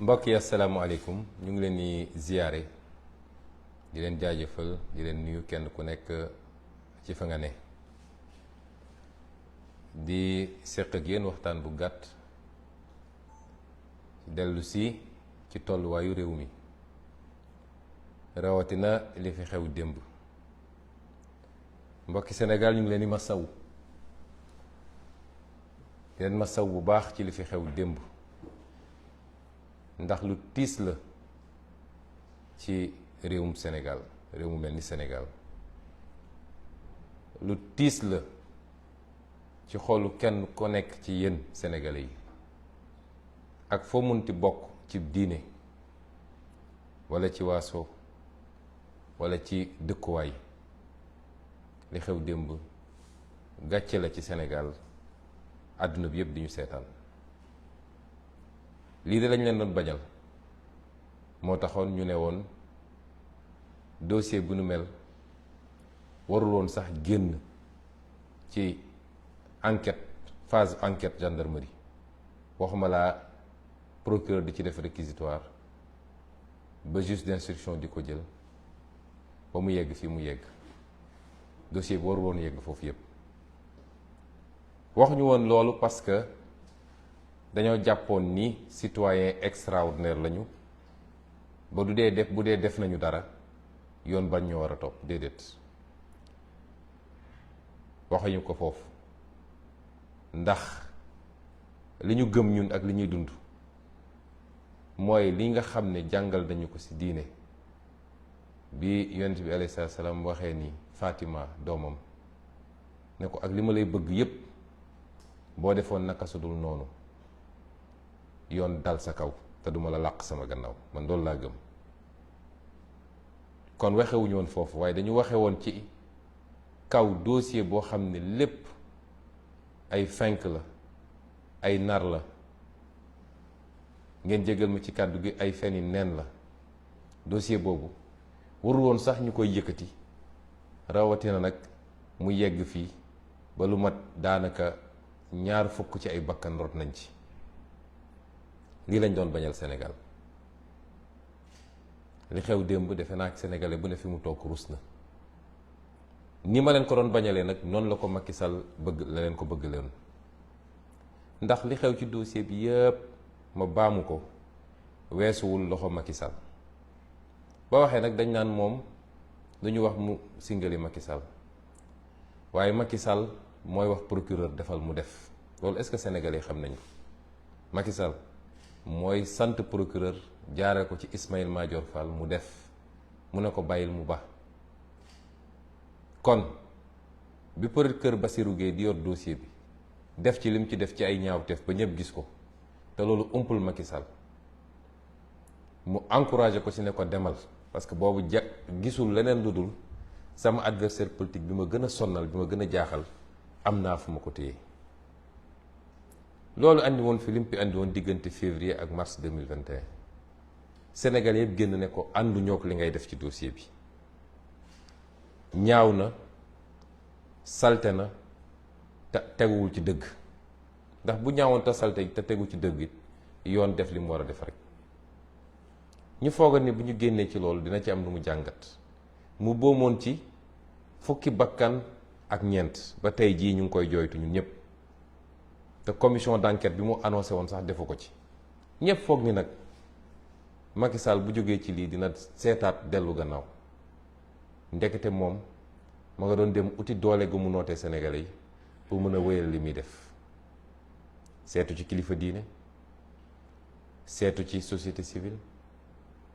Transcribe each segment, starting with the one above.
mbokk yi asalaamaaleykum ñu ngi leen di ziyaare di leen jaajëfal di leen nuyu kenn ku nekk ci fa nga ne di seq ak yéen waxtaan bu gàtt dellu si ci tolluwaayu réew mi rawatina li fi xew démb. mbokki Sénégal ñu ngi leen di masawu di leen masaw bu baax ci li fi xew démb ndax lu tiis la ci réewum Sénégal réew mu mel ni Sénégal lu tiis la ci xolu kenn ko nekk ci yéen Sénégalais yi ak foo munti bokk ci diine walla ci waaso walla ci dëkkuwaay li xew démb gàcce la ci Sénégal àdduna bi yëpp di ñu seetaan lii de lañ leen doon bañal moo taxoon ñu ne woon dossier bu nu mel warul woon sax génn ci enquête phase enquête gendarmerie waxuma laa procureur di ci def réquisitoire ba juge d'instruction di ko jël ba mu yegg fii mu yegg dossier bi warul woon yegg foofu yépp waxuñu woon loolu parce que dañoo jàppoon ni citoyen extraordinaire lañu ba bu dee def nañu dara yoon bañ ñoo war a topp déedéet waxuñu ko foofu ndax li ñu gëm ñun ak li ñuy dund mooy li nga xam ne jàngal nañu ko ci diine bi yonent bi alayhi salaam waxee ni Fatima doomam ne ko ak li ma lay bëgg yépp boo defoon naka su dul noonu yoon dal sa kaw te duma la làq sama gannaaw man loolu laa gëm. kon waxewuñu woon foofu waaye dañu waxe woon ci kaw dossier boo xam ne lépp ay fenk la ay nar la ngeen jégal ma ci kàddu gi ay feni neen la. dossier boobu warul woon sax ñu koy yëkkati rawatina nag mu yegg fii ba lu mat daanaka 20 ci ay bakkan rot nañ ci. lii lañ doon bañal Sénégal li xew démb defe naa ak sénégalais bu ne fi mu toog rus na ni ma leen ko doon bañalee nag noonu la ko Macky Sall bëgg la leen ko bëgg leen ndax li xew ci dossier bi yëpp ma baamu ko weesuwul loxo Macky Sall ba waxee nag dañ naan moom duñu wax mu singali Macky Sall waaye Macky Sall mooy wax procureur defal mu def loolu est-ce que sénégalais xam nañ ko. Macky Sall mooy sant procureur jaaree ko ci Ismaïla Madior Fall mu def mu ne ko bàyyil mu ba kon bi procureur Bassirou Guèye di yor dossier bi def ci lim ci def ci ay ñaawteef ba ñëpp gis ko te loolu umpul Macky Sall mu encouragé ko ci ne ko demal parce que boobu gisul leneen lu dul sama adversaire politique bi ma gën a sonnal bi ma gën a jaaxal am naa fu ma ko téye. loolu andi woon fi lim fi andi woon diggante février ak mars 2021 Sénégal yëpp génn ne ko àndu ñoo ko li ngay def ci dossier bi ñaaw na salte na te teguwul ci dëgg ndax bu ñaawoon te salte te tegu ci dëgg it yoon def li mu war a def rek ñu foogal ni bu ñu génnee ci loolu dina ci am lu mu jàngat mu boomoon ci 10 bakkan ak ñeent ba tey jii ñu ngi koy jooytu ñun ñëpp. te commission d'enquête bi mu annoncé woon sax defu ko ci ñëpp foog ni nag Macky Sall bu jógee ci lii dina seetaat dellu gannaaw ndekete moom ma nga doon dem uti doole gu mu nootee Sénégalais yi pour mën a wéyal li muy def seetu ci kilifa diine seetu ci société civile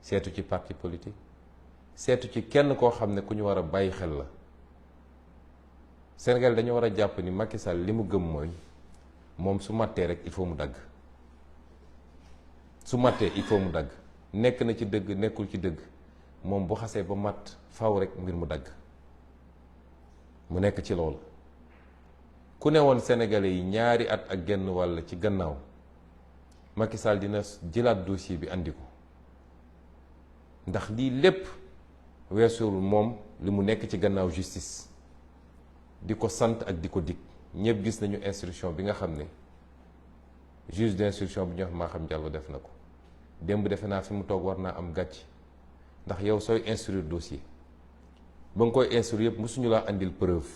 seetu ci parti politique seetu ci kenn koo xam ne ku ñu war a bàyyi xel la. Sénégal dañu war a jàpp ni Macky Sall li mu gëm mooy moom su mattee rek il faut mu dagg su mattee il faut mu dagg nekk na ci dëgg nekkul ci dëgg moom bu xasee ba matt faw rek mbir mu dagg mu nekk ci loolu. ku ne woon sénégalais yi 2 at ak genn wàll ci gannaaw Macky Sall dina jëlaat dossier bi andi ko ndax lii lépp weesuwul moom li mu nekk ci gannaaw justice di ko sant ak di ko dig. ñëpp gis nañu instruction bi nga xam ne juge d'instruction bi ñu wax Maham Diallo def na ko démb defe naa fi mu toog war naa am gàcc, ndax yow sooy instruire dossier ba nga koy instruire yëpp mosuñu laa andil preuve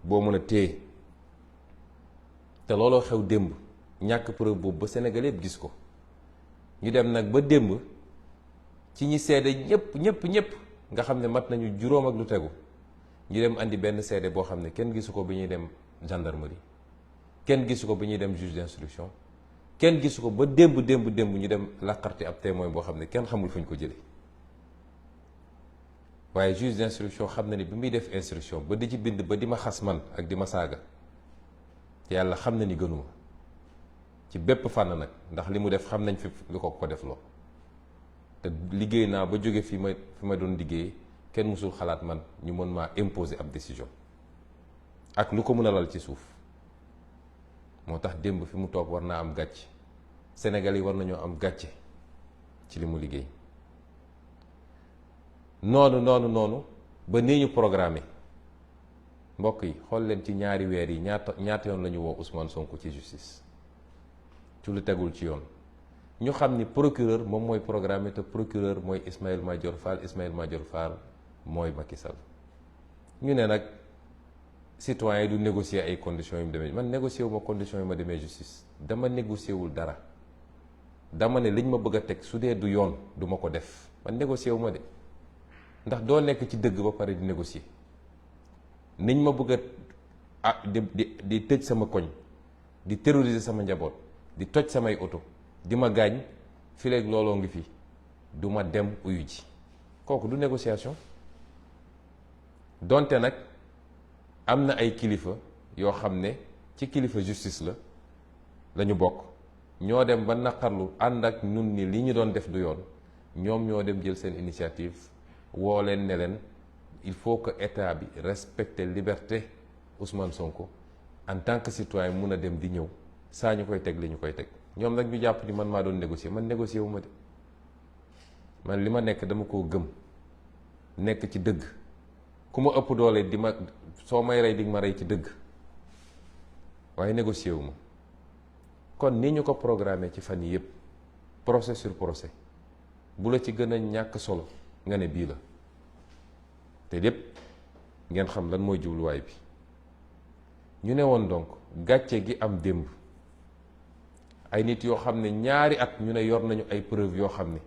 boo mën a téye, te looloo xew démb, ñàkk preuve boobu ba Sénégal yëpp gis ko. ñu dem nag ba démb ci ñi seede ñëpp nga xam ne mat nañu juróom ak lu tegu, ñu dem andi benn seede boo xam ne kenn gisu ko bi ñuy dem gendarmerie, kenn gisu ko bi ñuy dem juge d'instruction, kenn gisu ko ba démb ñu dem laqarti ab témoin boo xam ne kenn xamul fu ñu ko jëlee. waaye juge d'instruction xam na ni bi muy def instruction ba di ci bind ba di ma xas man ak di ma saaga, yàlla xam na ni gënuma ci bépp fànn nag, ndax li mu def xam nañ fi lu ko def loo. te liggéey naa ba jóge fi ma doon liggéey, kenn mësul xalaat man ñu mën maa imposer ab décision ak lu ko mën a lal ci suuf. moo tax démb fi mu toog war naa am gàcce, Sénégal yi war nañoo am gàcce ci li mu liggéey. noonu ba nii ñu programmé, mbokk yi xool leen ci ñaari weer yi ñaata yoon la ñu woo Ousmane Sonko ci justice ci lu tegul ci yoon. ñu xam ni procureur moom mooy programmé, te procureur mooy Ismaïla Madior Fall mooy Macky Sall. ñu ne nag citoyen du négocier ay conditions yu mu demee, man négocier wu ma conditions yu ma demee justice, dama négocier wul dara. dama ne liñ ma bëgg a teg su dee du yoon du ma ko def, man négocier wu ma de, ndax doo nekk ci dëgg ba pare di négocier. niñ ma bëgg a di tëj sama koñ, di terroriser sama njaboot, di toj samay oto, di ma gaañ, fi léegi looloo ngi fi, du ma dem uyu ji. kooku du négociation. donte nag am na ay kilifa yoo xam ne ci kilifa justice la ñu bokk, ñoo dem ba naqarlu ànd ak ñun ni li ñu doon def du yoon, ñoom ñoo dem jël seen initiative woo leen ne leen il faut que état bi respecte liberté Ousmane Sonko en tant que citoyen mun a dem di ñëw saa ñu koy teg li ñu koy teg. ñoom nag ñu jàpp ni man maa doon négocier, man négocier wu ma de, man li ma nekk dama koo gëm, nekk ci dëgg. ku ma ëpp doole di ma soo may rey di ma rey ci dëgg, waaye négocier wu ma. kon ni ñu ko programmé ci fan yi yëpp, procès sur procès, bu la ci gën a ñàkk solo nga ne bii la, te lépp ngeen xam lan mooy jubluwaay bi. ñu ne woon donc gàcce gi am démb, ay nit yoo xam ne ñaari at ñu ne yor nañu ay preuve yoo xam ne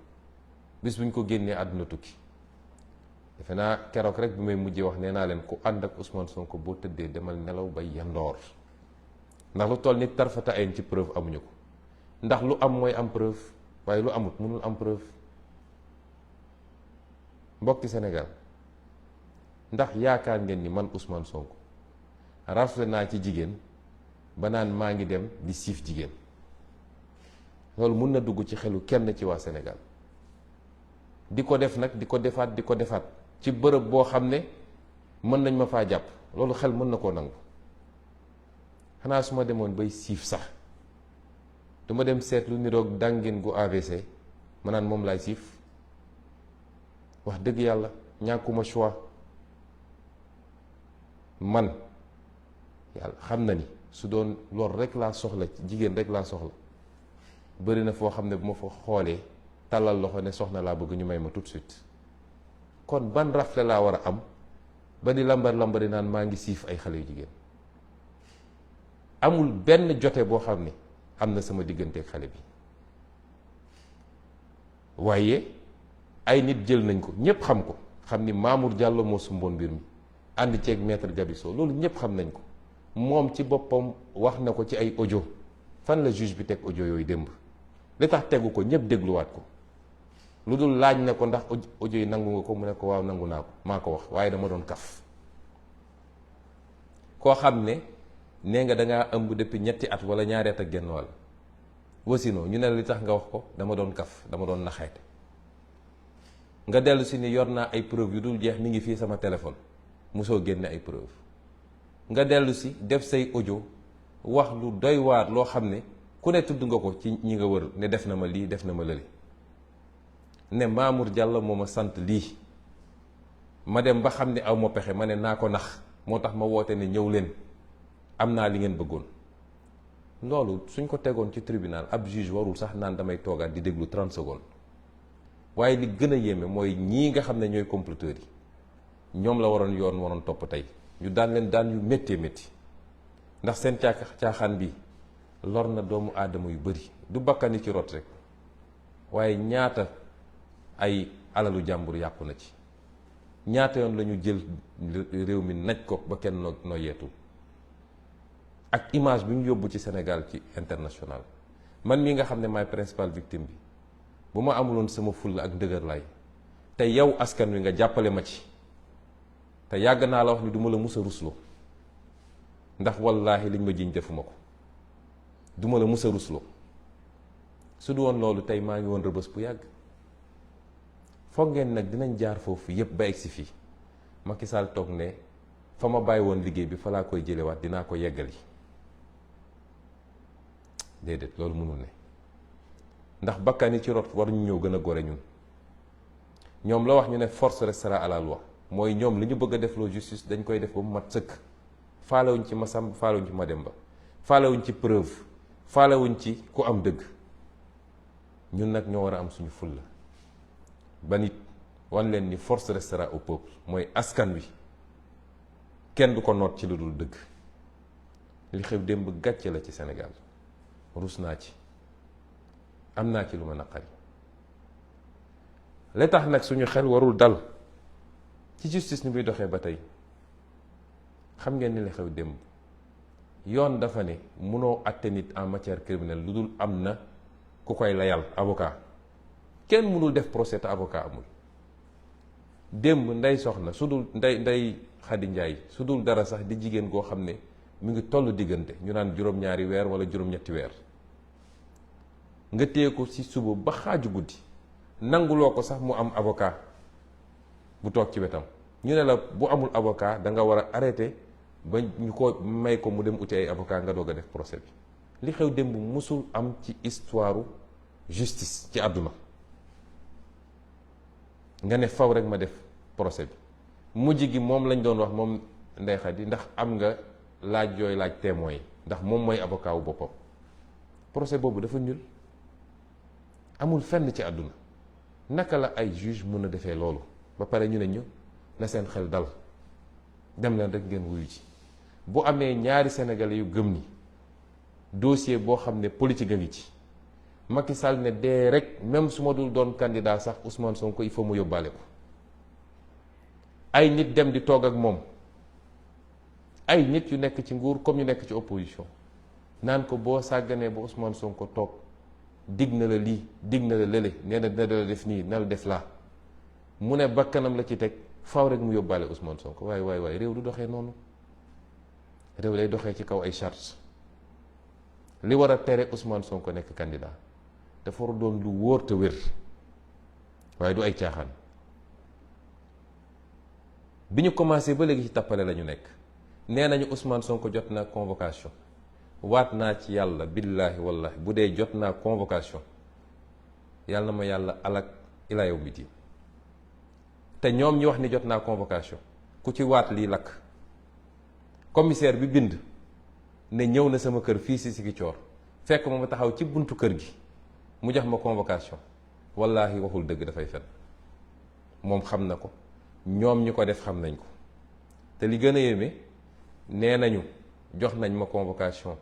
bis buñ ko génnee àdduna tukki. defe naa keroog rek bi may mujjee wax nee naa leen ku ànd ak Ousmane Sonko boo tëddee demal nelaw ba yandoor, ndax lu toll ni tarfata ayn ci preuve amuñu ko. ndax lu am mooy am preuve, waaye lu amut mënul am preuve. mbokki Sénégal, ndax yaakaar ngeen ni man Ousmane Sonko rafle naa ci jigéen ba naan maa ngi dem di siif jigéen? loolu mun na dugg ci xelu kenn ci waa Sénégal. di ko def nag di ko defaat ci bërëb boo xam ne mën nañ ma faa jàpp, loolu xel mën na koo nangu. xanaa su ma demoon bay siif sax du ma dem seet lu niroog dàngin gu AVC ma naan moom laay siif? wax dëgg yàlla ñàkkuma choix. man yàlla xam na ni su doon loolu rek laa soxla, jigéen rek laa soxla, bëri na foo xam ne bu ma fa xoolee tàllal loxo ne soxna laa bëgg ñu may ma tout de suite. kon ban rafle laa war a am ba di lambari naan maa ngi siif ay xale yu jigéen? amul benn jote boo xam ne am na sama diggante ak xale bi, waaye ay nit jël nañ ko, ñépp xam ko, xam ni Mamour Diallo moo sumboon mbir mi ànd ceeg maître Gabisso, loolu ñépp xam nañ ko. moom ci boppam wax na ko ci ay audio. fan la juge bi teg audio yooyu démb? li tax tegu ko ñépp dégluwaat ko, lu dul laaj na ko ndax audio yi nangu nga ko, mu ne ko waaw nangu naa ko, maa ko wax, waaye dama doon kaf. koo xam ne nee nga dangaa ëmb depuis ñetti at wala ñaari at ak genn wàll, wasino ñu ne li tax nga wax ko dama doon kaf, dama doon naxeete. nga dellu si ni yor naa ay preuve yu dul jeex, mi ngi fii sama téléphone, mosoo génne ay preuve. nga dellu si def say audio wax lu doy waar loo xam ne ku ne tudd nga ko ci ñi nga wër ne def na ma lii, def na ma lële. ne Mamour Diallo moo ma sant lii, ma dem ba xam ne aw ma pexe, ma ne naa ko nax, moo tax ma woote ne ñëw leen, am naa li ngeen bëggoon. loolu suñ ko tegoon ci tribunal ab juge warul sax naan damay toogaat di déglu 30 secondes waaye li gën a yéeme mooy ñii nga xam ne ñooy comploteurs yi ñoom la waroon topp tey ñu daan leen daan yu méttee métti ndax seen caaxaan bi lor na doomu aadama yu bëri du bakkani ci rot rek waaye ñaata ay alalu jàmbur yàqu na ci ñaata yoon la ñu jël réew mi naj ko ba kenn noo yeetul ak image bi ñu yóbbu ci Sénégal ci international man mii nga xam ne maay principal victime bi bu ma amuloon sama fulla ak ndëgër lay te yow askan wi nga jàppale ma ci te yàgg naa la wax ni du ma la mus a rusloo ndax wallaahi liñ ma jiñ defuma ko du ma la mus a rusloo su du woon loolu tey maa ngi woon rëbës bu yàgg foog ngeen nag dinañ jaar foofu yépp ba egsi fii Macky Sall toog ne fa ma bàyyi woon liggéey bi fa laa koy jëlewaat dinaa ko yeggali déedéet loolu mënul ne ndax bakkan yi ci rot war ñu ñëw gën a gore ñun ñoom la wax ñu ne force restera à la loi mooy ñoom li ñu bëgg a def loo justice dañ koy def ba mu mat sëkk faalewuñ ci Masamba faalewuñ ci Mademba faalewuñ ci preuve faalewuñ ci ku am dëgg ñun nag ñoo war a am suñu fulla ba nit wan leen ni force restera au peuple mooy askan wi kenn du ko noot ci lu dul dëgg li xew démb gàcce la ci Sénégal rus naa ci am naa ci lu ma naqari li tax nag suñu xel warul dal ci justice ni muy doxee ba tey xam ngeen ni li xew démb yoon dafa ne mënoo àtte nit en matière criminelle lu dul am na ku koy layal avocat kenn mënul def procès te avocat amul démb ndey soxna su dul ndey Xadi Njaay su dul dara sax di jigéen goo xam ne mu ngi toll diggante ñu naan juróom-ñaari weer wala juróom-ñetti weer nga téye ko ci suba ba xaaju guddi nanguloo ko sax mu am avocat bu toog ci wetam ñu ne la bu amul avocat da nga war a arrêté ba ñu ko may ko mu dem uti ay avocat nga doog a def procès bi li xew démb musul am ci histoire justice ci àdduna nga ne faw rek ma def procès bi mujj gi moom lañ doon wax moom Ndeye Khady ndax am nga laaj yooyu laaj témoin yi ndax moom mooy avocat wu boppam procès boobu dafa nul amul fenn ci àdduna naka la ay juge mën a defee loolu ba pare ñu ne ñu na seen xel dal dem leen rek ngeen wuyu ci bu amee ñaari sénégalais yu gëm ni dossier boo xam ne politique a ngi ci Macky Sall ne dee rek même su ma dul doon candidat sax Ousmane Sonko il faut mu yóbbaale ko ay nit dem di toog ak moom ay nit yu nekk ci nguur comme yu nekk ci opposition naan ko boo sàgganee ba Ousmane Sonko toog dig na la lii dig na la lële nee na dina la def nii na la def laa mu ne bakkanam la ci teg faw rek mu yóbbaale Ousmane Sonko waaye réew du doxee noonu réew lay doxee ci kaw ay chartes li war a tere Ousmane Sonko nekk candidat dafa war a doon lu wóor te wér waaye du ay caaxaan bi ñu commencé ba léegi ci tappale la ñu nekk nee nañu Ousmane Sonko jot na convocation waat naa ci yàlla billaahi wallahi bu dee jot naa convocation yàlla na ma yàlla alak ila yawmi diin te ñoom ñi wax ni jot naa convocation ku ci waat lii lakk commissaire bi bind ne ñëw na sama kër fii si Ziguinchor fekk ma taxaw ci buntu kër gi mu jox ma convocation wallaahi waxul dëgg dafay fen moom xam na ko ñoom ñi ko def xam nañ ko te li gën a yéeme nee nañu jox nañ ma convocation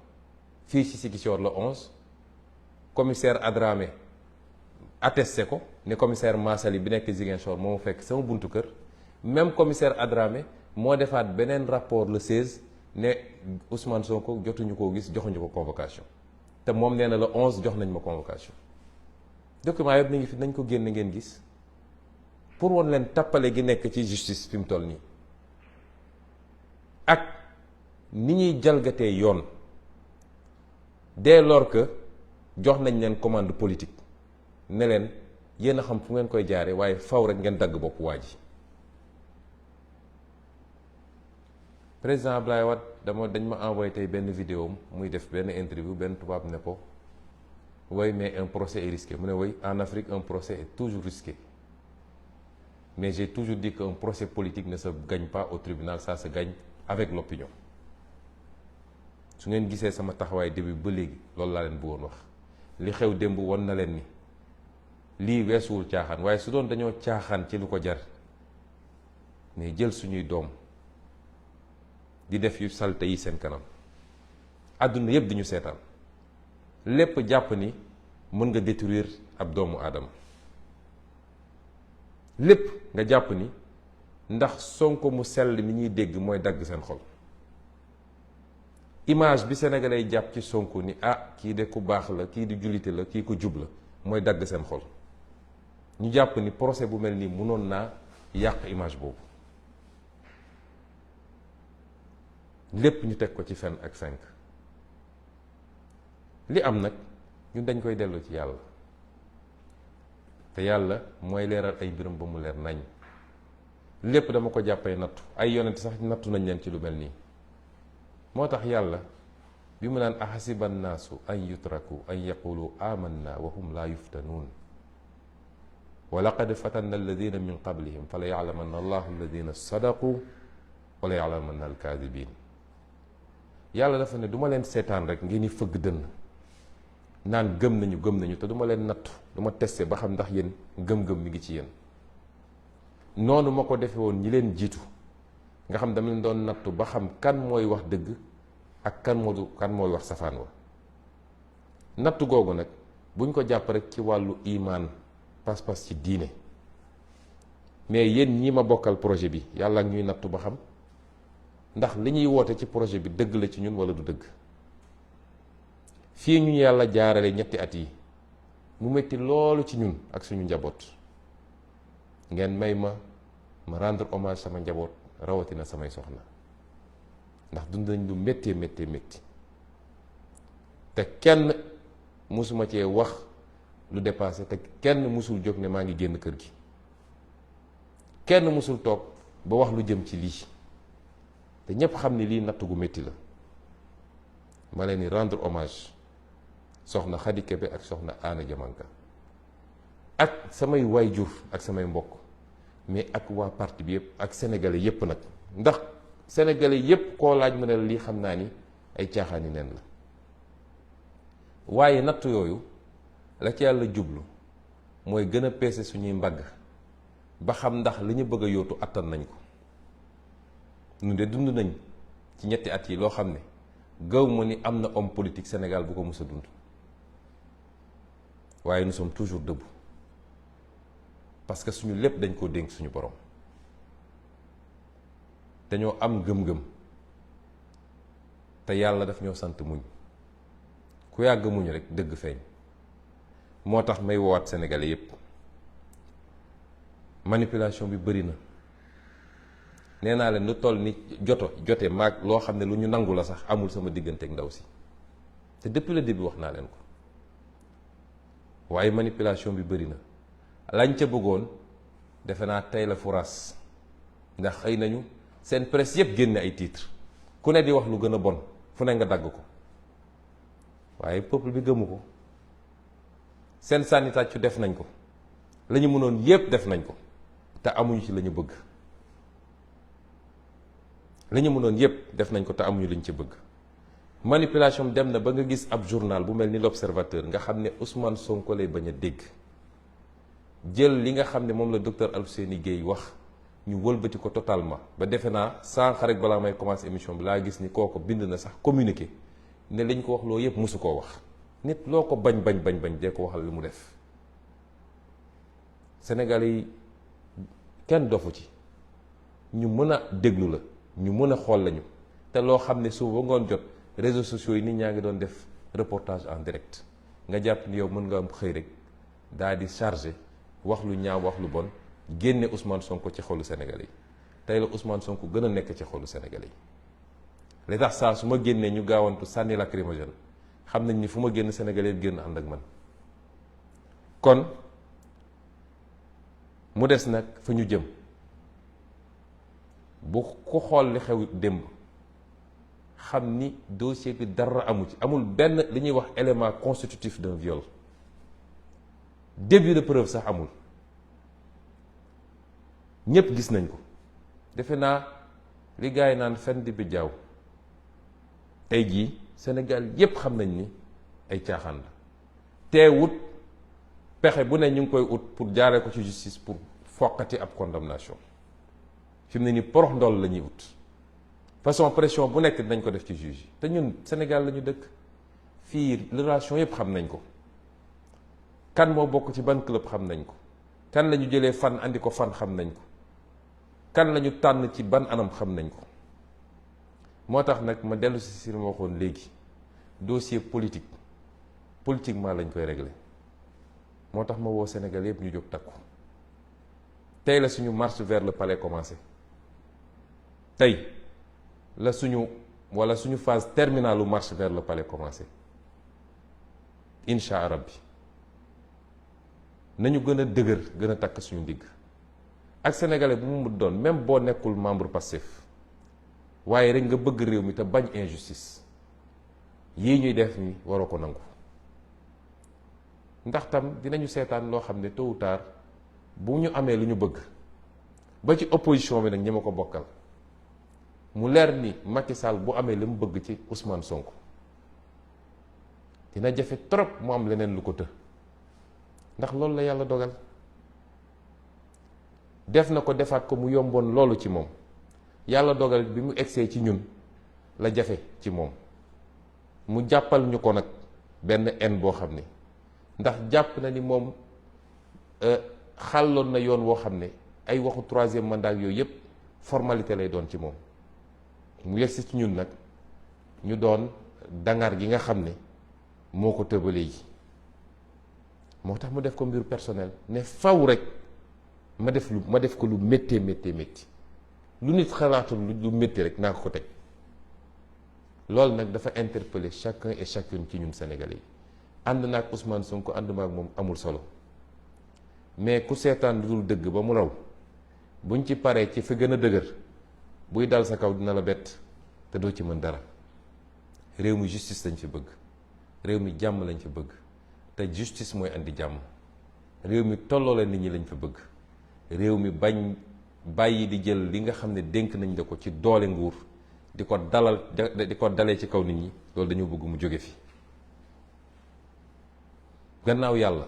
fii ci Ziguinchor le 11 commissaire Adramé attesté ko ne commissaire Massali bi nekk Ziguinchor moo ma fekk sama buntu kër même commissaire Adramé moo defaat beneen rapport le 16 ne Ousmane Sonko jotuñu koo gis joxuñu ko convocation te moom nee na le 11 jox nañ ma convocation document yëpp mi ngi fi nañ ko génn ngeen gis pour woon leen tappale gi nekk ci justice fi mu toll nii ak ni ñuy jalgatee yoon dès lors que jox nañ leen commande politique ne leen yéen a xam fu ngeen koy jaare waaye faw rek ngeen dagg bopp waa ji président Abdoulaye Wade dañ ma envoyé tey benn vidéo muy def benn interview benn tubaab ne ko oui mais un procès est risqué mu ne oui en Afrique un procès est toujours risqué mais j'ai toujours dit qu'un procès politique ne se gagne pas au tribunal, ça se gagne avec l'opinion su ngeen gisee sama taxawaay début ba léegi loolu laa leen bëggoon wax li xew démb won na leen ni lii weesuwul caaxaan, waaye su doon dañoo caaxaan ci lu ko jar mais jël suñuy doom di def yu salte yi seen kanam àdduna yëpp di ñu seetaan lépp jàpp ni mën nga détruire ab doomu aadama, lépp nga jàpp ni ndax Sonko mu sell mi ñuy dégg mooy dagg seen xol. image bi sénégalais jàpp ci Sonko ni kii de ku baax la, kii di jullite la, kii ku jub la mooy dagg seen xol. ñu jàpp ni procès bu mel nii mënoon naa yàq image boobu. lépp ñu teg ko ci fen ak fenk. li am nag ñun dañ koy dellu ci yàlla te yàlla mooy leeral ay mbiram ba mu leer nañ. lépp dama ko jàppee nattu, ay yonent sax nattu nañ leen ci lu mel nii. moo tax yàlla bi mu naan ahasiba nnaasu an yutraku an yaqulu amanna wa hum laa yuftanuun wa laqad fatanna alladina min qablihim fa la yaclamanna allahu alladina sadaqu wa la yaclamanna alkaadibin. yàlla dafa ne du ma leen seetaan rek ngeen ni fëgg dënn naan gëm nañu te du ma leen nattu, du ma testé ba xam ndax yéen gëm-gëm mi ngi ci yéen. noonu ma ko defe woon ñi leen jiitu nga xam dama leen doon nattu ba xam kan mooy wax dëgg ak kan mooy wax safaan wa. nattu googu nag buñ ko jàpp rek ci wàllu imaan, pas-pas ci diine, mais yéen ñi ma bokkal projet bi yàlla ak ñuy nattu ba xam ndax li ñuy woote ci projet bi dëgg la ci ñun wala du dëgg. fii ñu yàlla jaarale ñetti at yi mu metti loolu ci ñun ak suñu njaboot, ngeen may ma rendre hommage sama njaboot, rawatina samay soxna, ndax dund nañ lu méttee métti te kenn musuma cee wax lu dépassé, te kenn musul jóg ne maa ngi génn kër gi, kenn musul toog ba wax lu jëm ci lii, te ñépp xam ni lii natt gu métti la. ma leen di rendre hommage soxna Khady Kébé ak soxna Anna Diamanka ak samay waajur ak samay mbokk, mais ak waa parti bi yëpp ak sénégalais yëpp nag, ndax sénégalais yëpp koo laaj mu ne la lii xam naa ni ay caaxaani neen la. waaye natt yooyu la ci yàlla jublu mooy gën a peese suñuy mbagg ba xam ndax li ñu bëgg a yóotu attan nañ ko. ñu de dund nañ ci ñetti at yi loo xam ne gaw ma ni am na homme politique Sénégal bu ko mës a dund, waaye nous sommes toujours debout parce que suñu lépp dañ koo dénk suñu borom. dañoo am gëm-gëm te yàlla daf ñoo sant muñ, ku yàgg muñ rek dëgg feeñ. moo tax may woowaat sénégalais yépp, manipulation bi bëri na. nee naa leen lu toll ni jote maag loo xam ne lu ñu nangu la sax amul sama diggante ak ndaw si, te depuis le début wax naa leen ko. waaye manipulation bi bëri na. lañ ca bëggoon defe naa tey la furaas, ndax xëy nañu seen presse yëpp génne ay titres, ku ne di wax lu gën a bon, fu ne nga dagg ko, waaye peuple bi gëmu ko. seen sànni tàccu def nañ ko, la ñu mënoon yépp def nañ ko, te amuñu ci la ñu bëgg. la ñu mënoon yépp def nañ ko te amuñu liñ ci bëgg. manipulation dem na ba nga gis ab journal bu mel ni l'Observateur nga xam ne Ousmane Sonko lay bañ a dégg, jël li nga xam ne moom la docteur Alfousseyni Gaye wax ñu wëlbati ko totalement ba defe naa sànq rek balaa may commencer émission bi laa gis ni kooko bind na sax communiqué ne liñ ko wax loo yépp mosu koo wax. nit loo ko bañ dee ko waxal li mu def. Sénégalais yi kenn dofu ci, ñu mën a déglu la, ñu mën a xool lañu, te loo xam ne suba ngoon jot réseaux sociaux yi nit ñaa ngi doon def reportage en direct, nga jàpp ni yow mën nga am xëy rek daal di chargé wax lu ñaaw wax lu bon génne Ousmane Sonko ci xolu Sénégalais yi. tey la Ousmane Sonko gën a nekk ci xolu Sénégalais yi. li tax saa su ma génnee ñu gaawantu sànni lacrymogène, xam nañ ni fu ma génn Sénégalais yi génn ànd ak man. kon mu des nag fa ñu jëm. bu ku xool li xew démb xam ni dossier bi dara amu ci, amul benn li ñuy wax élément constitutif d'un viol, début de preuve sax amul. ñépp gis nañ ko. defe naa li gars yi naan fen di bi jaaw tey jii Sénégal yépp xam nañ ni ay caaxaan la teewut pexe bu ne ñu ngi koy ut pour jaaree ko ci justice pour foqati ab condamnation fi mu ne ni porox ndoll la ñuy ut façon pression bu nekk dinañ ko def ci juge yi te ñun Sénégal la ñu dëkk fii relation yépp xam nañ ko kan moo bokk ci ban club xam nañ ko kan la ñu jëlee fan andi ko fan xam nañ ko kan la ñu tànn ci ban anam xam nañ ko moo tax nag ma dellu si ma waxoon léegi dossier politiquement lañ koy régler moo tax ma woo Sénégal yëpp ñu jóg takku tey la suñu marche vers le palais commencé tey la suñu phase terminale u marche vers le palais commencé incha allah bi nañu gën a dëgër gën a takk suñu ndigg ak sénégalais bu mu doon même boo nekkul membre Pastef waaye rek nga bëgg réew mi te bañ injustice yii ñuy def ni waroo ko nangu ndax tam dinañu seetaan loo xam ne tôt ou tard bu ñu amee lu ñu bëgg ba ci opposition bi nag ñi ma ko bokkal mu leer ni Macky Sall bu amee li mu bëgg ci Ousmane Sonko dina jafe trop mu am leneen lu ko të ndax loolu la yàlla dogal def na ko defaat ko mu yomboon loolu ci moom yàlla dogal bi mu egsee ci ñun la jafe ci moom mu jàppal ñu ko nag benn en boo xam ne ndax jàpp na ni moom xàlloon na yoon woo xam ne ay waxu troisième mandat yooyu yëpp formalité lay doon ci moom mu yegsi ci ñun nag ñu doon dangar gi nga xam ne moo ko tëbalee yi moo tax mu def ko mbiru personnel ne faw rek ma def ko lu méttee métti lu nit xalaatul lu métti rek naa ko teg loolu nag dafa interpeller chacun et chacune ci ñun Sénégalais yi ànd naa ak Ousmane Sonko ànd ma ak moom amul solo mais ku seetaan lu dul dëgg ba mu raw buñ ci paree ci fi gën a dëgër buy dal sa kaw dina la bett te doo ci mën dara réew mi justice lañ fi bëgg réew mi jàmm lañ fi bëgg te justice mooy andi jàmm réew mi tolloole nit ñi lañ fi bëgg réew mi bañ bàyyi di jël li nga xam ne dénk nañ la ko ci doole nguur di ko dalee ci kaw nit ñi loolu dañoo bëgg mu jóge fi gannaaw yàlla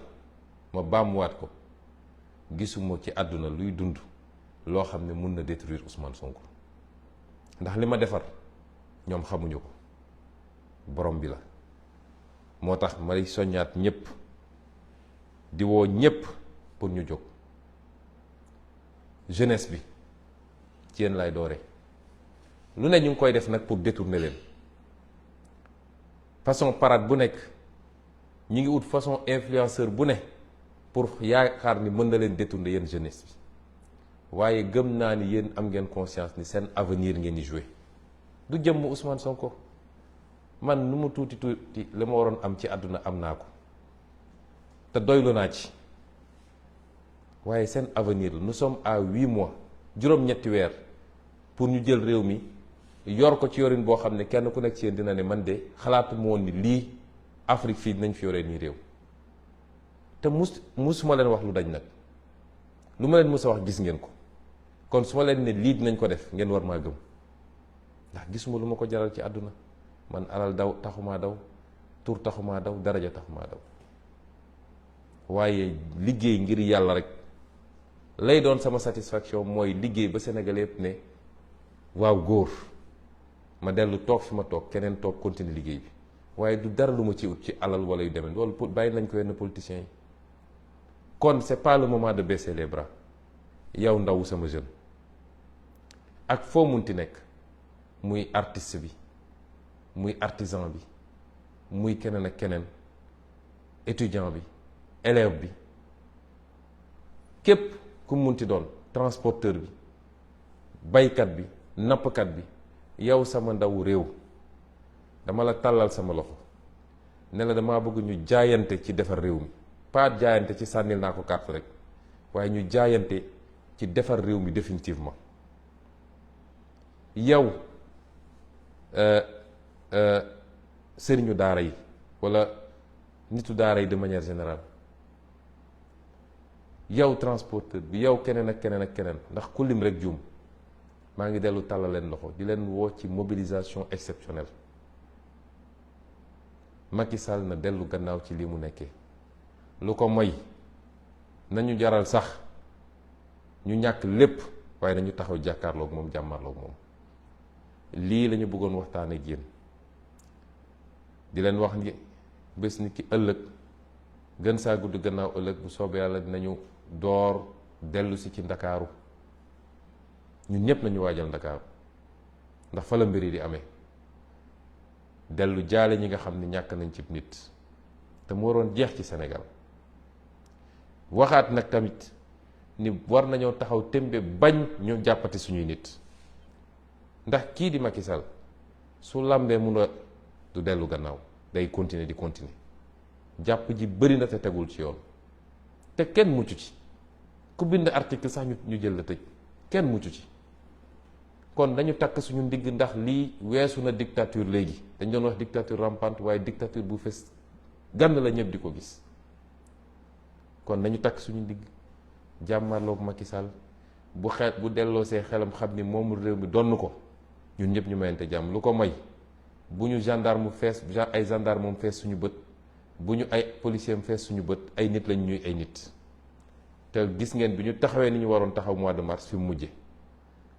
ma baamuwaat ko gisuma ci àdduna luy dund loo xam ne mun na détruire Ousmane Sonko ndax li ma defar ñoom xamuñu ko borom bi la moo tax may soññaat ñépp di woo ñépp pour ñu jóg jeunesse bi ci yéen lay doore lu ne ñu ngi koy def nag pour détourner leen façon parade bu nekk ñu ngi ut façon influenceur bu ne pour yaakaar ni mën na leen détourner yéen jeunesse bi waaye gëm naa ni yéen am ngeen conscience ni seen avenir ngeen di jouer du jëmm Ousmane Sonko man nu mu tuuti la ma waroon am ci àdduna am naa ko te doylu naa ci waaye seen avenir la nous sommes à 8 mois juróom-ñetti weer pour ñu jël réew mi yor ko ci yorin boo xam ne kenn ku nekk ci yéen dina ne man de xalaatu ma woon ni lii Afrique fii dinañ fi yoree nii réew te musuma leen wax lu dañ nag lu ma leen mus a wax gis ngeen ko kon su ma leen ne lii dinañ ko def ngeen war maa gëm ndax gisuma lu ma ko jaral ci àdduna man alal taxumaa daw tur taxumaa daw daraja taxumaa daw waaye liggéey ngir yàlla rek lay doon sama satisfaction mooy liggéey ba Sénégal yëpp ne waaw góor ma dellu toog fi ma toog keneen toog continuer liggéey bi waaye du dara lu ma ci ut ci alal wala yu demee loolu bàyyi nañ ko yenn politiciens yi kon c'est pas le moment de baisser les bras yow ndaw sama jeune ak foo munti nekk muy artiste bi muy artisan bi muy keneen ak keneen étudiant bi élève bi képp ku munti doon transporteur bi baykat bi nappkat bi yow sama ndaw réew dama la tàllal sama loxo ne la damaa bëgg ñu jaayante ci defar réew mi pas jaayante ci sànnil naa ko carte rek waaye ñu jaayante ci defar réew mi définitivement yow sëriñu daara yi walla nitu daara yi de manière générale yow transporteur bi yow keneen ak keneen ak keneen ndax ku lim rek juum maa ngi dellu tàllal leen loxo di leen woo ci mobilisation exceptionnelle Macky Sall na dellu gannaaw ci lii mu nekkee. lu ko moy nañu jaral sax ñu ñàkk lépp waaye nañu taxaw jàkkaarloog moom jàmmarloog moom. lii la ñu bëggoon waxtaan ak yéen di leen wax ni bés ni ki ëllëg gën saa gudd gannaaw ëllëg bu soobee yàlla dinañu door dellu si ci ndakaaru. ñun ñëpp nañu waajal ndakaaru ndax fa la mbir yi di amee. dellu jaale ñi nga xam ne ñàkk nañ ci nit te mu waroon jeex ci Sénégal. waxaat nag tamit ni war nañoo taxaw tembe bañ ñu jàppati suñuy nit ndax kii di Macky Sall su làmbee mun a du dellu gannaaw day continuer di continuer. jàpp ji bëri na te tegul ci yoon te kenn mucc ci ku bind article sax ñu jël la tëj kenn mucc ci. kon dañu takk suñu ndigg ndax lii weesu na dictature léegi dañ doon wax dictature rampante waaye dictature bu fes gànn la ñëpp di ko gis. kon nañu takk suñu ndigg jàmmarloog Macky Sall bu delloo see xelam xam ni moomu réew mi donn ko ñun ñëpp ñu mayante jàmm. lu ko may bu ñu gendarme fees ay gendarme moom fees suñu bët bu ñu ay policier fees suñu bët ay nit lañ ñuy ay nit. te gis ngeen bi ñu taxawee ni ñu waroon taxaw mois de mars fi mu mujje.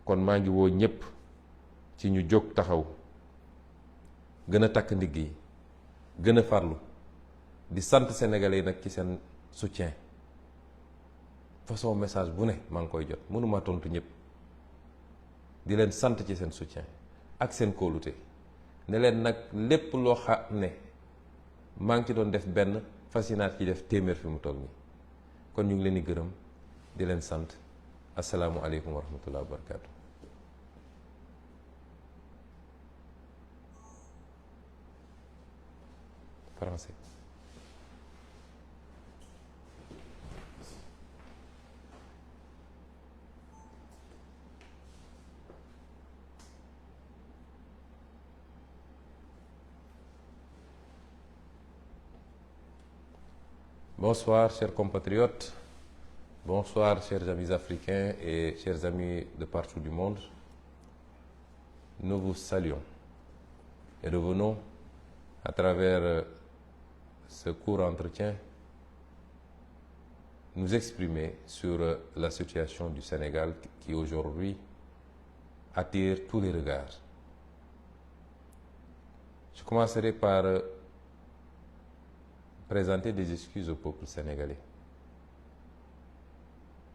kon maa ngi woo ñëpp ci ñu jóg taxaw gën a takk ndigg yi gën a farlu di sant sénégalais yi nag ci seen soutien. façon message bu ne maa ngi koy jot mënuma tontu ñëpp di leen sant ci seen soutien ak seen kóolute ne leen nag lépp loo xam ne maa ngi ci doon def benn fasinaat ci def téeméer fi mu toll nii. kon ñu ngi leen di gërëm di leen sant asalaamualeykum wa rahmatullah wa barakatu. Français. Bonsoir, chers compatriotes. Bonsoir, chers amis africains et chers amis de partout du monde. Nous vous saluons et revenons à travers ce court entretien nous exprimer sur la situation du Sénégal qui aujourd'hui attire tous les regards. Je commencerai par présenter des excuses au peuple sénégalais.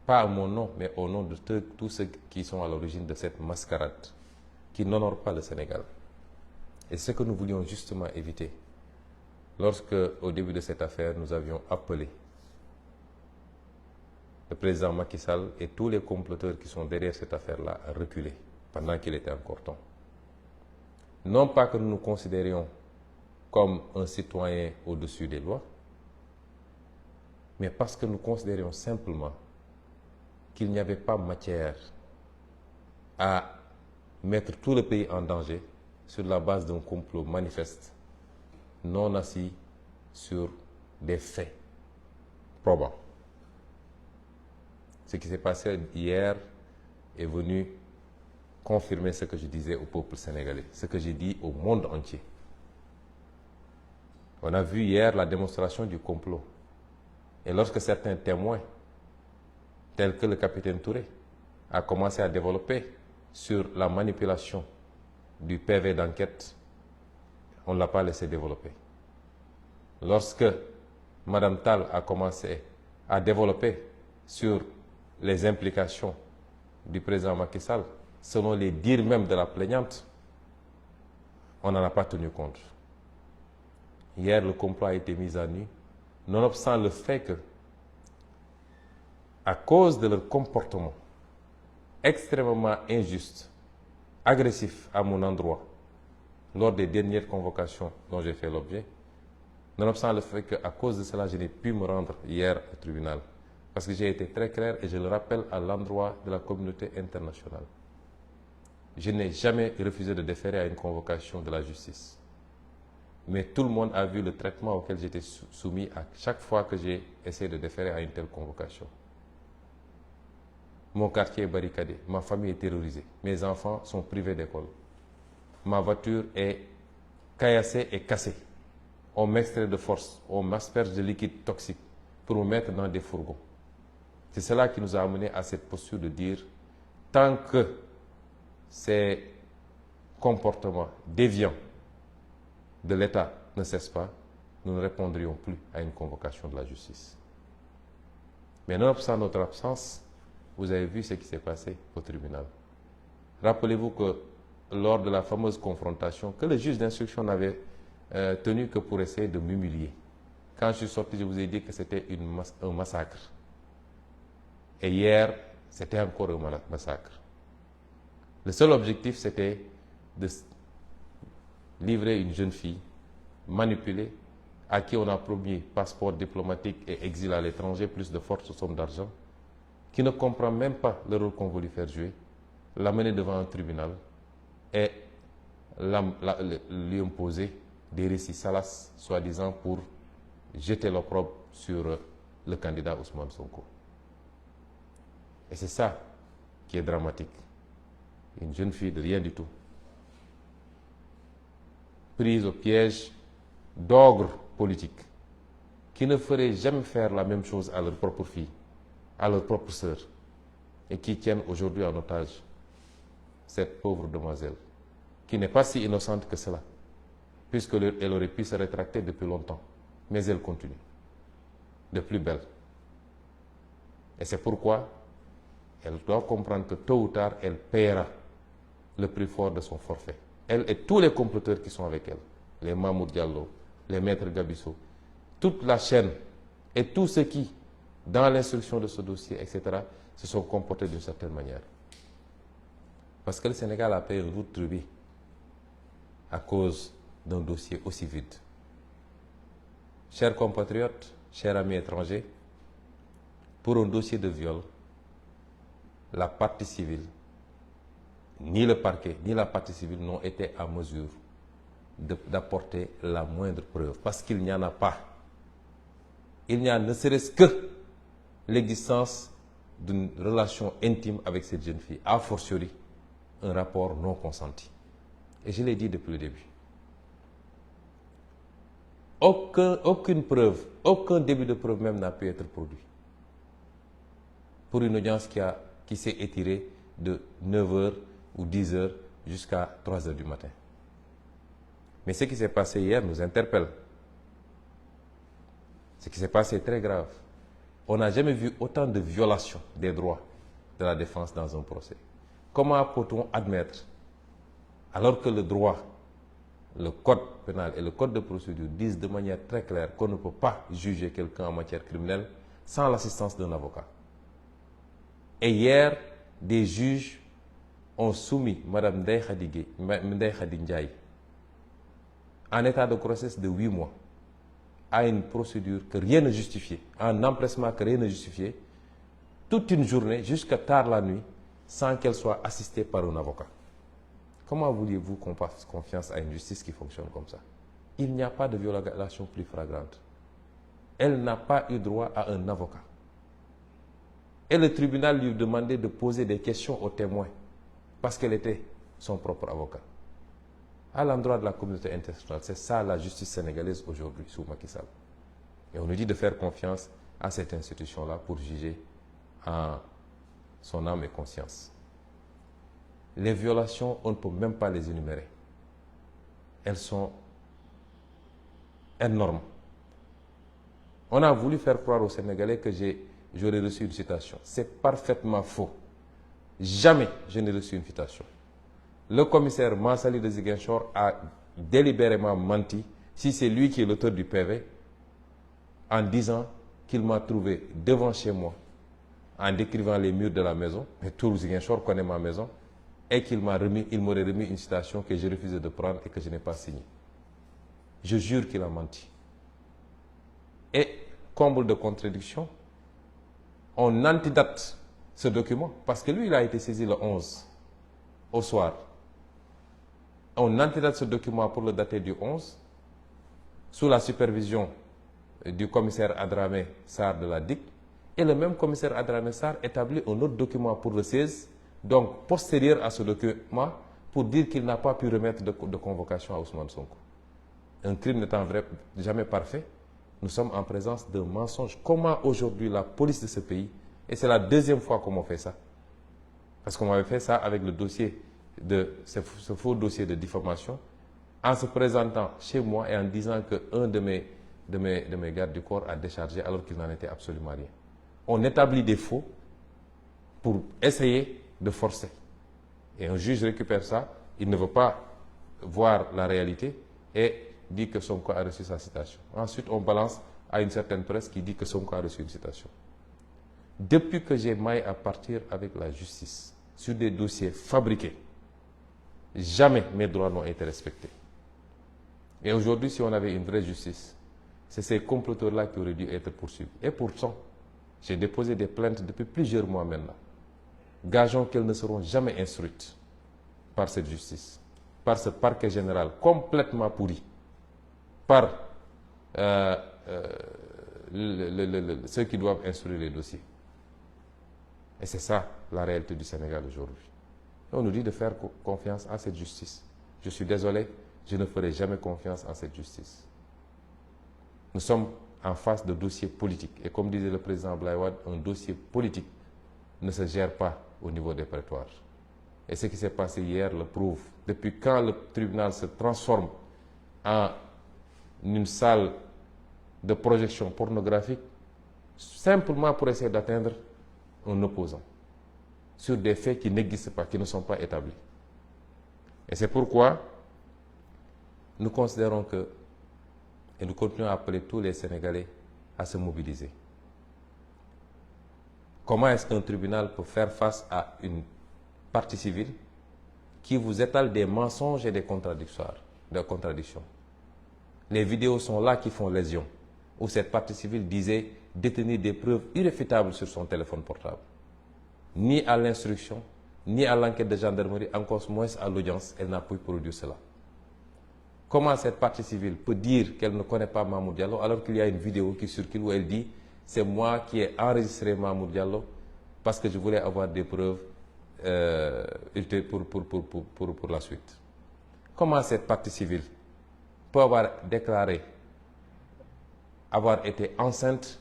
Pas à mon nom, mais au nom de tous ceux qui sont à l'origine de cette mascarade qui n'honore pas le Sénégal. Et ce que nous voulions justement éviter lorsque, au début de cette affaire, nous avions appelé le président Macky Sall et tous les comploteurs qui sont derrière cette affaire-là à reculer pendant qu'il était encore temps. Non pas que nous nous considérions comme un citoyen au-dessus des lois, mais parce que nous considérions simplement qu'il n'y avait pas matière à mettre tout le pays en danger sur la base d'un complot manifeste, non assis sur des faits probants. Ce qui s'est passé hier est venu confirmer ce que je disais au peuple sénégalais, ce que j'ai dit au monde entier. On a vu hier la démonstration du complot. Et lorsque certains témoins, tels que le capitaine Touré, a commencé à développer sur la manipulation du PV d'enquête, on ne l'a pas laissé développer. Lorsque Madame Tal a commencé à développer sur les implications du président Macky Sall, selon les dires même de la plaignante, on n'en a pas tenu compte. Hier, le complot a été mis à nu, nonobstant le fait que, à cause de leur comportement extrêmement injuste, agressif à mon endroit, lors des dernières convocations dont j'ai fait l'objet, nonobstant le fait qu'à cause de cela, je n'ai pu me rendre hier au tribunal, parce que j'ai été très clair et je le rappelle à l'endroit de la communauté internationale. Je n'ai jamais refusé de déférer à une convocation de la justice. Mais tout le monde a vu le traitement auquel j'étais soumis à chaque fois que j'ai essayé de déférer à une telle convocation. Mon quartier est barricadé, ma famille est terrorisée, mes enfants sont privés d'école. Ma voiture est caillassée et cassée. on m'extrait de force, on m'asperge de liquide toxique pour me mettre dans des fourgons. C'est cela qui nous a amené à cette posture de dire, tant que ces comportements déviants de l'État ne cessent pas, nous ne répondrions plus à une convocation de la justice. Mais nonobstant notre absence, vous avez vu ce qui s'est passé au tribunal. Rappelez-vous que lors de la fameuse confrontation, que le juge d'instruction n'avait tenu que pour essayer de m'humilier. Quand je suis sorti, je vous ai dit que c'était un massacre. Et hier, c'était encore un massacre. Le seul objectif, c'était de livrer une jeune fille manipulée, à qui on a promis passeport diplomatique et exil à l'étranger, plus de fortes sommes d'argent, qui ne comprend même pas le rôle qu'on veut lui faire jouer, l'amener devant un tribunal et lui imposer des récits salaces, soi-disant pour jeter l'opprobre sur le candidat Ousmane Sonko. Et c'est ça qui est dramatique. Une jeune fille de rien du tout, prise au piège d'ogres politiques qui ne feraient jamais faire la même chose à leur propre fille, à leur propre sœur, et qui tiennent aujourd'hui en otage cette pauvre demoiselle, qui n'est pas si innocente que cela, puisqu'elle aurait pu se rétracter depuis longtemps, mais elle continue, de plus belle. Et c'est pourquoi elle doit comprendre que tôt ou tard, elle paiera le prix fort de son forfait. Elle et tous les comploteurs qui sont avec elle, les Mamour Diallo, les maîtres Gabisso, toute la chaîne et tous ceux qui, dans l'instruction de ce dossier, etc., se sont comportés d'une certaine manière. Parce que le Sénégal a payé un lourd tribut à cause d'un dossier aussi vide. Chers compatriotes, chers amis étrangers, pour un dossier de viol, la partie civile, ni le parquet, ni la partie civile n'ont été à mesure d'apporter la moindre preuve, parce qu'il n'y en a pas. Il n'y a ne serait-ce que l'existence d'une relation intime avec cette jeune fille, a fortiori un rapport non consenti. Et je l'ai dit depuis le début. Aucune preuve, aucun début de preuve même n'a pu être produit pour une audience qui s'est étirée de 9h ou 10h jusqu'à 3h du matin. Mais ce qui s'est passé hier nous interpelle. Ce qui s'est passé est très grave. On n'a jamais vu autant de violations des droits de la défense dans un procès. Comment peut-on admettre, alors que le droit, le code pénal et le code de procédure disent de manière très claire qu'on ne peut pas juger quelqu'un en matière criminelle sans l'assistance d'un avocat. Et hier, des juges ont soumis Mme Ndeye Khady Ndiaye en état de grossesse de 8 mois à une procédure que rien ne justifiait, un empressement que rien ne justifiait, toute une journée jusqu'à tard la nuit, sans qu'elle soit assistée par un avocat. Comment vouliez-vous qu'on fasse confiance à une justice qui fonctionne comme ça? Il n'y a pas de violation plus flagrante. Elle n'a pas eu droit à un avocat. Et le tribunal lui demandait de poser des questions aux témoins parce qu'elle était son propre avocat. À l'endroit de la communauté internationale, c'est ça la justice sénégalaise aujourd'hui sous Macky Sall. Et on nous dit de faire confiance à cette institution-là pour juger en son âme et conscience. Les violations, on ne peut même pas les énumérer. Elles sont énormes. On a voulu faire croire aux Sénégalais que j'aurais reçu une citation. C'est parfaitement faux. Jamais je n'ai reçu une citation. Le commissaire Mansali de Ziguinchor a délibérément menti, si c'est lui qui est l'auteur du PV, en disant qu'il m'a trouvé devant chez moi, en décrivant les murs de la maison, mais tout Ziguinchor connaît ma maison, et qu'il m'aurait remis une citation que j'ai refusé de prendre et que je n'ai pas signée. Je jure qu'il a menti. Et, comble de contradiction, on antidate ce document, parce que lui, il a été saisi le 11, au soir. On antidate ce document pour le dater du 11, sous la supervision du commissaire Adramé Sarr de la DIC, et le même commissaire Adramé Sarr établit un autre document pour le 16, donc postérieur à ce document, pour dire qu'il n'a pas pu remettre de convocation à Ousmane Sonko. un crime n'étant jamais parfait, nous sommes en présence d'un mensonge. Comment aujourd'hui la police de ce pays, et c'est la deuxième fois qu'on m'a fait ça, parce qu'on m'avait fait ça avec le dossier ce faux dossier de diffamation, en se présentant chez moi et en disant qu'un de mes gardes du corps a déchargé alors qu'il n'en était absolument rien. On établit des faux pour essayer de forcer. Et un juge récupère ça, il ne veut pas voir la réalité et dit que Sonko a reçu sa citation. Ensuite, on balance à une certaine presse qui dit que Sonko a reçu une citation. Depuis que j'ai maille à partir avec la justice sur des dossiers fabriqués, jamais mes droits n'ont été respectés. Et aujourd'hui, si on avait une vraie justice, c'est ces comploteurs-là qui auraient dû être poursuivis. Et pourtant, j'ai déposé des plaintes depuis plusieurs mois maintenant. Gageons qu'elles ne seront jamais instruites par cette justice, par ce parquet général complètement pourri, par ceux qui doivent instruire les dossiers. Et c'est ça la réalité du Sénégal aujourd'hui. On nous dit de faire confiance à cette justice. Je suis désolé, je ne ferai jamais confiance à cette justice. Nous sommes en face de dossiers politiques. Et comme disait le président Abdoulaye Wade, un dossier politique ne se gère pas au niveau des prétoires. Et ce qui s'est passé hier le prouve. Depuis quand le tribunal se transforme en une salle de projection pornographique, simplement pour essayer d'atteindre un opposant, sur des faits qui n'existent pas, qui ne sont pas établis. Et c'est pourquoi nous considérons que, et nous continuons à appeler tous les Sénégalais à se mobiliser. Comment est-ce qu'un tribunal peut faire face à une partie civile qui vous étale des mensonges et des contradictions? Les vidéos sont là qui font lésion, où cette partie civile disait détenir des preuves irréfutables sur son téléphone portable. Ni à l'instruction, ni à l'enquête de gendarmerie, encore moins à l'audience, elle n'a pu produire cela. Comment cette partie civile peut dire qu'elle ne connaît pas Mamour Diallo alors qu'il y a une vidéo qui circule où elle dit « c'est moi qui ai enregistré Mamour Diallo parce que je voulais avoir des preuves pour la suite ». Comment cette partie civile peut avoir déclaré avoir été enceinte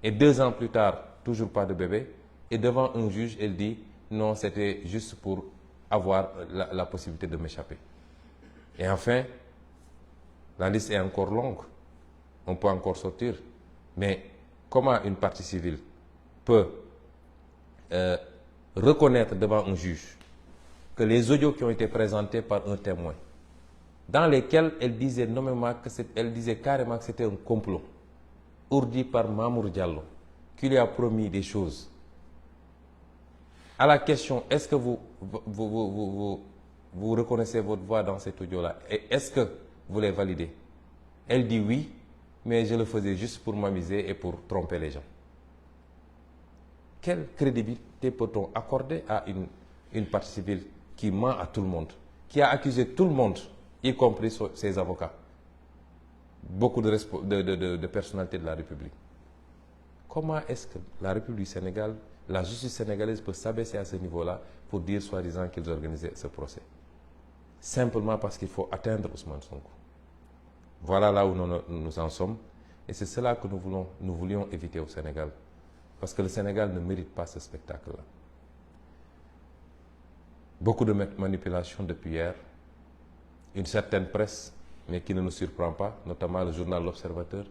et 2 ans plus tard, toujours pas de bébé, et devant un juge, elle dit non, c'était juste pour avoir la possibilité de m'échapper. Et enfin, la liste est encore longue, on peut encore sortir, mais comment une partie civile peut reconnaître devant un juge que les audios qui ont été présentés par un témoin, dans lesquels elle disait nommément elle disait carrément que c'était un complot ourdi par Mamour Diallo, qui lui a promis des choses. À la question, est-ce que vous reconnaissez votre voix dans cet audio-là et est-ce que vous les validez? Elle dit oui, mais je le faisais juste pour m'amuser et pour tromper les gens. Quelle crédibilité peut-on accorder à une partie civile qui ment à tout le monde, qui a accusé tout le monde, y compris ses avocats, beaucoup de personnalités de la République? Comment est-ce que la République du Sénégal, la justice sénégalaise peut s'abaisser à ce niveau-là pour dire soi-disant qu'ils organisaient ce procès? Simplement parce qu'il faut atteindre Ousmane Sonko. Voilà là où nous en sommes. Et c'est cela que nous voulions éviter au Sénégal. Parce que le Sénégal ne mérite pas ce spectacle-là. Beaucoup de manipulations depuis hier. Une certaine presse, mais qui ne nous surprend pas, notamment le journal L'Observateur,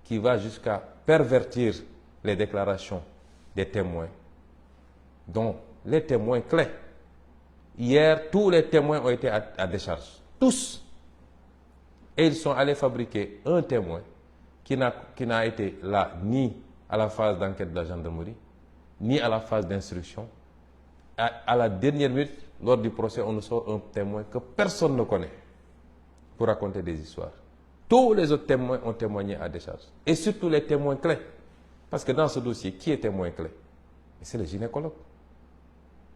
qui va jusqu'à pervertir les déclarations des témoins, dont les témoins clés. Hier, tous les témoins ont été à décharge. Tous. Et ils sont allés fabriquer un témoin qui n'a été là ni à la phase d'enquête de la gendarmerie, ni à la phase d'instruction. À la dernière minute, lors du procès, on nous sort un témoin que personne ne connaît pour raconter des histoires. Tous les autres témoins ont témoigné à décharge. Et surtout les témoins clés. Parce que dans ce dossier, qui est témoin clé? C'est le gynécologue.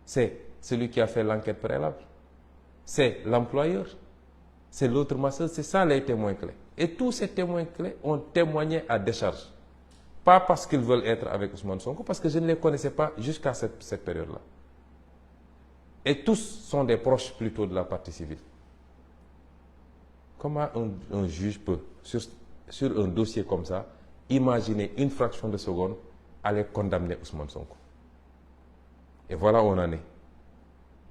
C'est celui qui a fait l'enquête préalable. C'est l'employeur. C'est l'autre masseuse. C'est ça les témoins clés. Et tous ces témoins clés ont témoigné à décharge. Pas parce qu'ils veulent être avec Ousmane Sonko, parce que je ne les connaissais pas jusqu'à cette période-là. Et tous sont des proches plutôt de la partie civile. Comment un juge peut, sur un dossier comme ça, imaginer une fraction de seconde aller condamner Ousmane Sonko? Et voilà où on en est.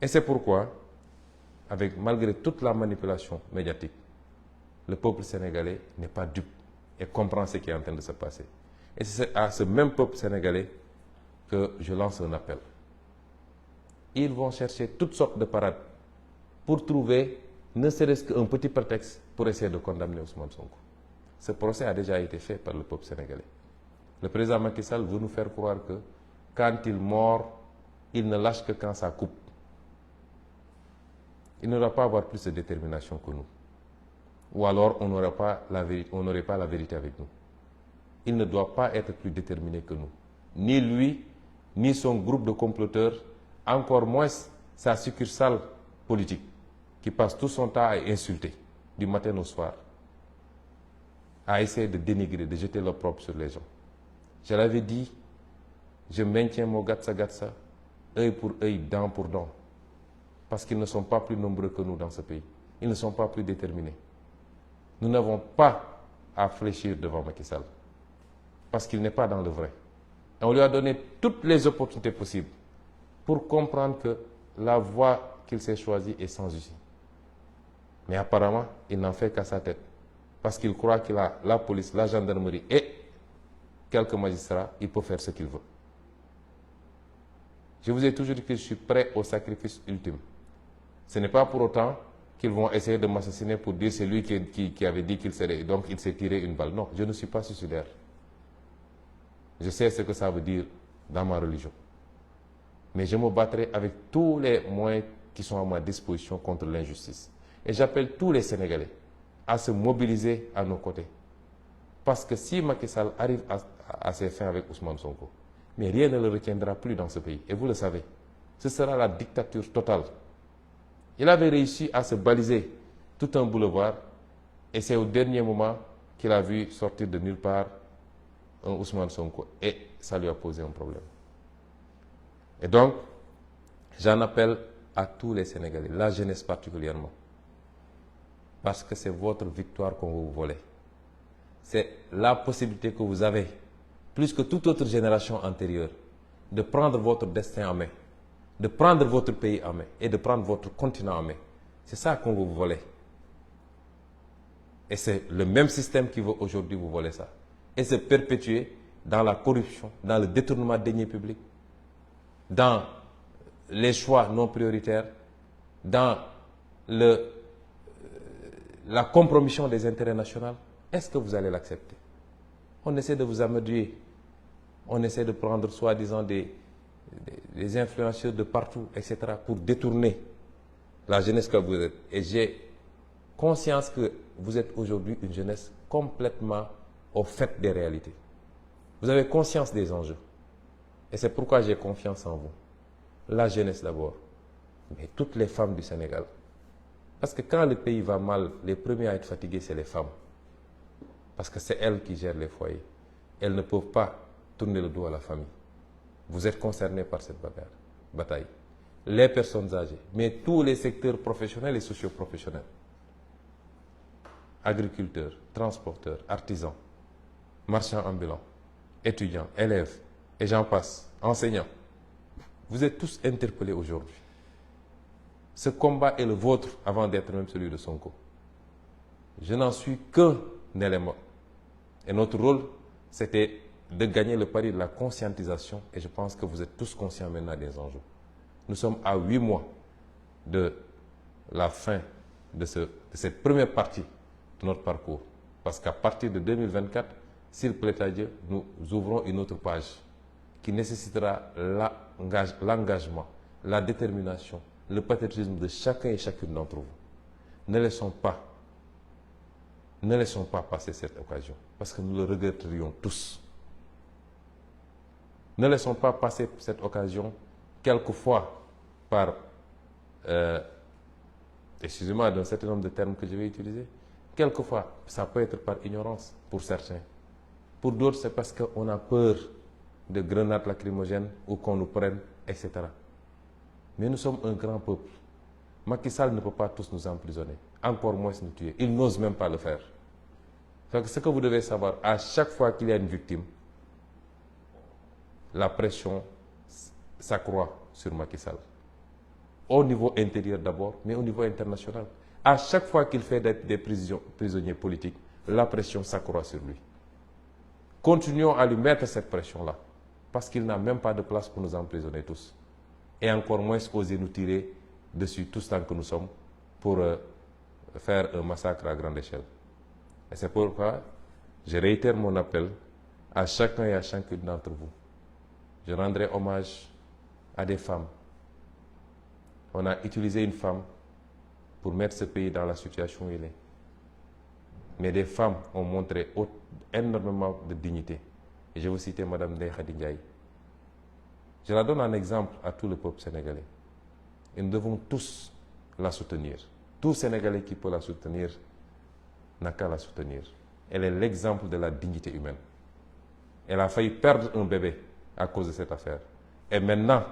Et c'est pourquoi, malgré toute la manipulation médiatique, le peuple sénégalais n'est pas dupe et comprend ce qui est en train de se passer. Et c'est à ce même peuple sénégalais que je lance un appel. Ils vont chercher toutes sortes de parades pour trouver ne serait-ce qu'un petit prétexte pour essayer de condamner Ousmane Sonko. Ce procès a déjà été fait par le peuple sénégalais. Le président Macky Sall veut nous faire croire que quand il mord, il ne lâche que quand ça coupe. Il ne doit pas avoir plus de détermination que nous. Ou alors on n'aurait pas la vérité avec nous. Il ne doit pas être plus déterminé que nous. Ni lui, ni son groupe de comploteurs, encore moins sa succursale politique, qui passe tout son temps à insulter, du matin au soir, à essayer de dénigrer, de jeter l'opprobre sur les gens. Je l'avais dit, je maintiens mon gatsa, œil pour œil, dent pour dent, parce qu'ils ne sont pas plus nombreux que nous dans ce pays. Ils ne sont pas plus déterminés. Nous n'avons pas à fléchir devant Macky Sall, parce qu'il n'est pas dans le vrai. Et on lui a donné toutes les opportunités possibles pour comprendre que la voie qu'il s'est choisie est sans issue. Mais apparemment, il n'en fait qu'à sa tête, parce qu'il croit qu'il a la police, la gendarmerie et quelques magistrats, il peut faire ce qu'il veut. Je vous ai toujours dit que je suis prêt au sacrifice ultime. Ce n'est pas pour autant qu'ils vont essayer de m'assassiner pour dire c'est lui qui avait dit qu'il serait, donc il s'est tiré une balle. Non, je ne suis pas suicidaire. Je sais ce que ça veut dire dans ma religion. Mais je me battrai avec tous les moyens qui sont à ma disposition contre l'injustice. Et j'appelle tous les Sénégalais à se mobiliser à nos côtés. Parce que si Macky Sall arrive à ses fins avec Ousmane Sonko, mais rien ne le retiendra plus dans ce pays. Et vous le savez, ce sera la dictature totale. Il avait réussi à se baliser tout un boulevard et c'est au dernier moment qu'il a vu sortir de nulle part un Ousmane Sonko et ça lui a posé un problème. Et donc, j'en appelle à tous les Sénégalais, la jeunesse particulièrement, parce que c'est votre victoire qu'on va vous voler. C'est la possibilité que vous avez, plus que toute autre génération antérieure, de prendre votre destin en main, de prendre votre pays en main et de prendre votre continent en main. C'est ça qu'on va vous voler. Et c'est le même système qui veut aujourd'hui vous voler ça. Et se perpétuer dans la corruption, dans le détournement de deniers publics, dans les choix non prioritaires, dans la compromission des intérêts nationaux. Est-ce que vous allez l'accepter? On essaie de vous amadouer. On essaie de prendre soi-disant des influenceurs de partout, etc., pour détourner la jeunesse que vous êtes. Et j'ai conscience que vous êtes aujourd'hui une jeunesse complètement au fait des réalités. Vous avez conscience des enjeux. Et c'est pourquoi j'ai confiance en vous. La jeunesse d'abord, mais toutes les femmes du Sénégal. Parce que quand le pays va mal, les premiers à être fatigués, c'est les femmes. Parce que c'est elles qui gèrent les foyers. Elles ne peuvent pas tourner le dos à la famille. Vous êtes concernés par cette bataille. Les personnes âgées, mais tous les secteurs professionnels et socio-professionnels. Agriculteurs, transporteurs, artisans, marchands ambulants, étudiants, élèves, et j'en passe, enseignants. Vous êtes tous interpellés aujourd'hui. Ce combat est le vôtre avant d'être même celui de Sonko. Je n'en suis qu'un élément. Et notre rôle, c'était de gagner le pari de la conscientisation. Et je pense que vous êtes tous conscients maintenant des enjeux. Nous sommes à 8 mois de la fin de cette première partie de notre parcours. Parce qu'à partir de 2024, s'il plaît à Dieu, nous ouvrons une autre page qui nécessitera l'engagement, la détermination, le patriotisme de chacun et chacune d'entre vous. Ne laissons pas passer cette occasion, parce que nous le regretterions tous. Ne laissons pas passer cette occasion, quelquefois par, excusez-moi d'un certain nombre de termes que je vais utiliser, quelquefois ça peut être par ignorance pour certains. Pour d'autres, c'est parce qu'on a peur de grenades lacrymogènes ou qu'on nous prenne, etc. Mais nous sommes un grand peuple. Macky Sall ne peut pas tous nous emprisonner, encore moins nous tuer. Il n'ose même pas le faire. Donc, ce que vous devez savoir, à chaque fois qu'il y a une victime, la pression s'accroît sur Macky Sall. Au niveau intérieur d'abord, mais au niveau international. À chaque fois qu'il fait des prisonniers politiques, la pression s'accroît sur lui. Continuons à lui mettre cette pression-là, parce qu'il n'a même pas de place pour nous emprisonner tous. Et encore moins oser nous tirer dessus tous tant que nous sommes pour faire un massacre à grande échelle. Et c'est pourquoi je réitère mon appel à chacun et à chacune d'entre vous. Je rendrai hommage à des femmes. On a utilisé une femme pour mettre ce pays dans la situation où il est. Mais des femmes ont montré énormément de dignité. Et je veux citer Mme Ndeye Khady Ndiaye. Je la donne en exemple à tout le peuple sénégalais. Et nous devons tous la soutenir. Tout Sénégalais qui peut la soutenir n'a qu'à la soutenir. Elle est l'exemple de la dignité humaine. Elle a failli perdre un bébé à cause de cette affaire. Et maintenant,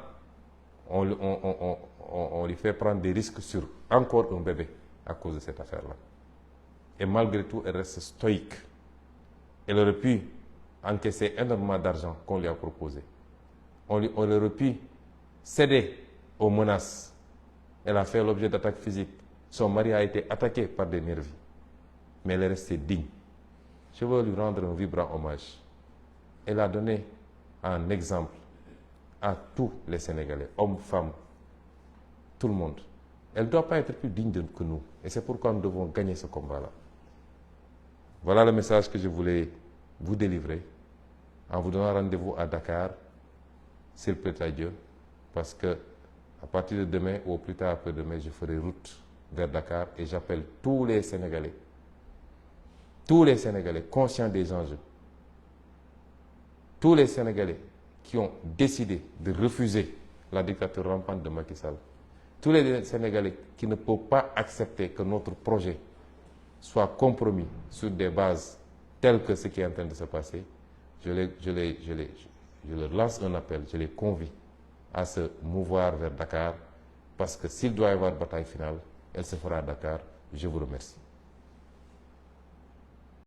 on lui fait prendre des risques sur encore un bébé à cause de cette affaire-là. Et malgré tout, elle reste stoïque. Elle aurait pu encaisser énormément d'argent qu'on lui a proposé. On aurait pu céder aux menaces. Elle a fait l'objet d'attaques physiques. Son mari a été attaqué par des nervis. Mais elle est restée digne. Je veux lui rendre un vibrant hommage. Elle a donné un exemple à tous les Sénégalais, hommes, femmes, tout le monde. Elle ne doit pas être plus digne que nous. Et c'est pourquoi nous devons gagner ce combat-là. Voilà le message que je voulais vous délivrer en vous donnant rendez-vous à Dakar, s'il plaît à Dieu, parce que à partir de demain ou au plus tard après-demain, je ferai route vers Dakar et j'appelle tous les Sénégalais conscients des enjeux, tous les Sénégalais qui ont décidé de refuser la dictature rampante de Macky Sall, tous les Sénégalais qui ne peuvent pas accepter que notre projet soit compromis sur des bases telles que ce qui est en train de se passer, je leur lance un appel, je les convie à se mouvoir vers Dakar, parce que s'il doit y avoir bataille finale, elle se fera à Dakar. Je vous remercie.